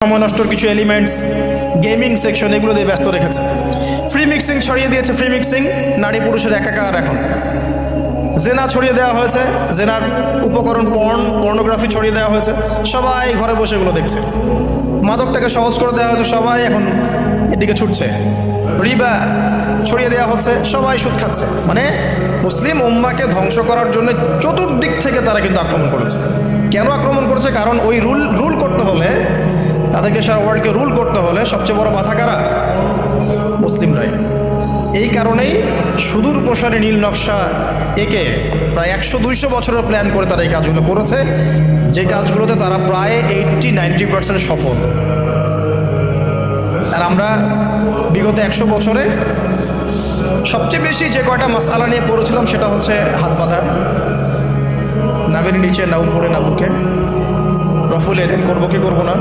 সময় নষ্টর কিছু elements gaming section এগুলো দিয়ে ব্যস্ত রেখেছে। ফ্রি মিক্সিং ছড়িয়ে দিয়েছে, ফ্রি মিক্সিং নারী পুরুষের একাকার। এখন জেনা ছড়িয়ে দেওয়া হয়েছে, জেনার উপকরণ পর্নোগ্রাফি ছড়িয়ে দেওয়া হয়েছে, সবাই ঘরে বসে এগুলো দেখছে। মাদকটাকে সহজ করে দেওয়া হয়েছে, সবাই এখন এদিকে ছুটছে। রিবা ছড়িয়ে দেওয়া হচ্ছে, সবাই সুদ খাচ্ছে। মানে মুসলিম উম্মাকে ধ্বংস করার জন্য চতুর্দিক থেকে তারা কিন্তু আক্রমণ করেছে। কেন আক্রমণ করেছে? কারণ ওই রুল করতে হলে, তাদেরকে সারা ওয়ার্ল্ডকে রুল করতে হলে সবচেয়ে বড় মাথা কারা? মুসলিমরাই। এই কারণেই সুদূর প্রসারী নীল নকশা একে প্রায় 100-200 বছরের প্ল্যান করে তারা এই কাজগুলো করেছে, যে কাজগুলোতে তারা প্রায় 80-90% সফল। আর আমরা বিগত 100 বছরে সবচেয়ে বেশি যে কয়টা মাসআলা নিয়ে পড়েছিলাম সেটা হচ্ছে হাত বাঁধা, নাভির নিচে না উপরে না বুকে, রফুল এদেন করবো কি করবো না,